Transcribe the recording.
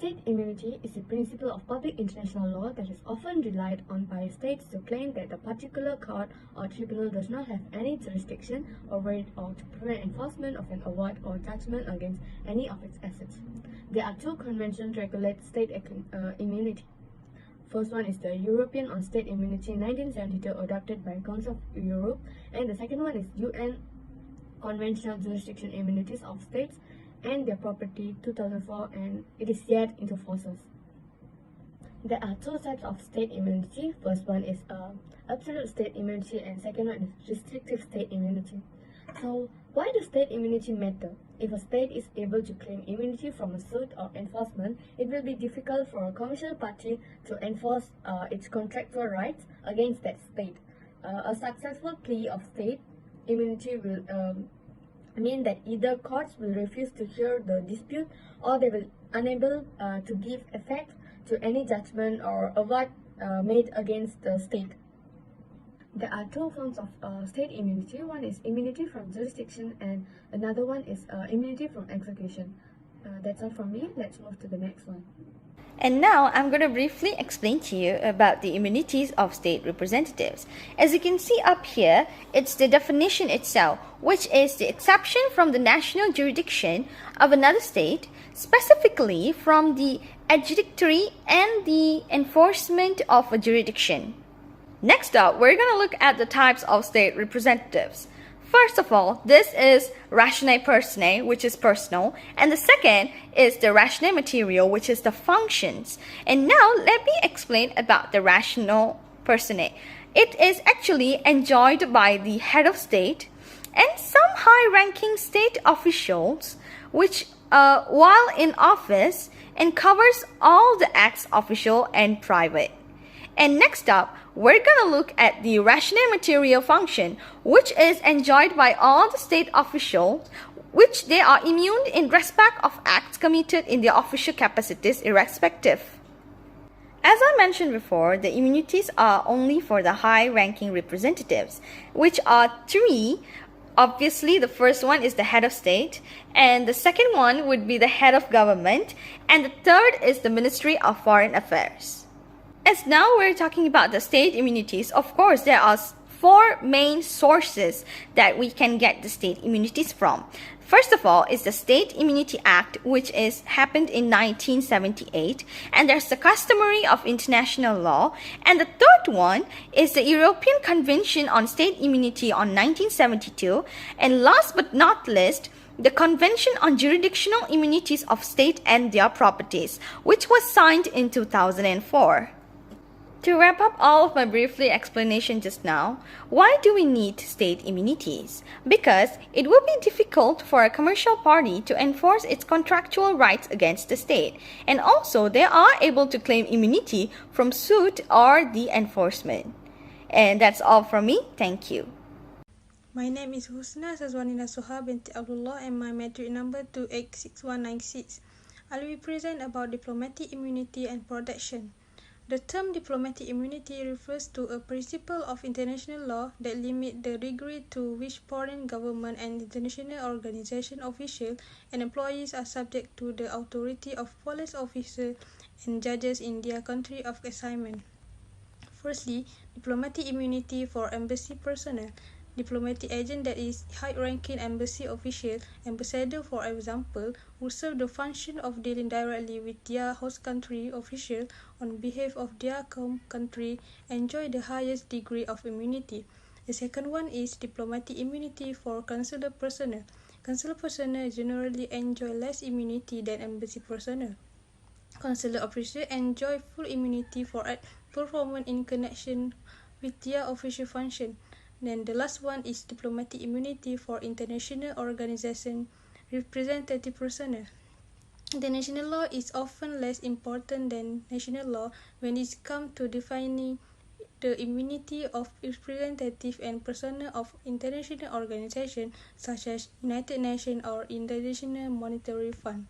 State immunity is a principle of public international law that is often relied on by states to claim that a particular court or tribunal does not have any jurisdiction over it or to prevent enforcement of an award or judgment against any of its assets. There are two conventions regulate state immunity. First one is the European on State Immunity 1972 adopted by Council of Europe, and the second one is UN Conventional Jurisdiction Immunities of States and Their Property 2004, and it is yet into forces. There are two types of state immunity. First one is absolute state immunity and second one is restrictive state immunity. So why does state immunity matter? If a state is able to claim immunity from a suit or enforcement, it will be difficult for a commercial party to enforce its contractual rights against that state. A successful plea of state immunity will mean that either courts will refuse to hear the dispute or they will unable to give effect to any judgment or award made against the state. There are two forms of state immunity. One is immunity from jurisdiction and another one is immunity from execution. That's all from me. Let's move to the next one. And now I'm going to briefly explain to you about the immunities of state representatives. As you can see up here, it's the definition itself, which is the exception from the national jurisdiction of another state, specifically from the adjudicatory and the enforcement of a jurisdiction. Next up, we're going to look at the types of state representatives. First of all, this is ratione personae, which is personal, and the second is the ratione material, which is the functions. And now let me explain about the ratione personae. It is actually enjoyed by the head of state and some high-ranking state officials, which while in office, and covers all the acts official and private. And next up, we're going to look at the ratione material function, which is enjoyed by all the state officials, which they are immune in respect of acts committed in their official capacities irrespective. As I mentioned before, the immunities are only for the high-ranking representatives, which are three. Obviously, the first one is the head of state, and the second one would be the head of government, and the third is the Ministry of Foreign Affairs. As now we're talking about the state immunities, of course, there are four main sources that we can get the state immunities from. First of all is the State Immunity Act, which happened in 1978, and there's the customary of international law. And the third one is the European Convention on State Immunity on 1972, and last but not least, the Convention on Jurisdictional Immunities of State and Their Properties, which was signed in 2004. To wrap up all of my briefly explanation just now, why do we need state immunities? Because it will be difficult for a commercial party to enforce its contractual rights against the state, and also they are able to claim immunity from suit or the enforcement. And that's all from me. Thank you. My name is Husna Sazwanina Soha binti Abdullah and my matric number 286196. I will present about diplomatic immunity and protection. The term diplomatic immunity refers to a principle of international law that limits the degree to which foreign government and international organization officials and employees are subject to the authority of police officers and judges in their country of assignment. Firstly, diplomatic immunity for embassy personnel. Diplomatic agent that is high-ranking embassy official, ambassador for example, will serve the function of dealing directly with their host country official on behalf of their home country, enjoy the highest degree of immunity. The second one is diplomatic immunity for consular personnel. Consular personnel generally enjoy less immunity than embassy personnel. Consular officials enjoy full immunity for performance in connection with their official function. Then the last one is diplomatic immunity for international organization representative personnel. International law is often less important than national law when it comes to defining the immunity of representative and personnel of international organizations such as United Nations or International Monetary Fund.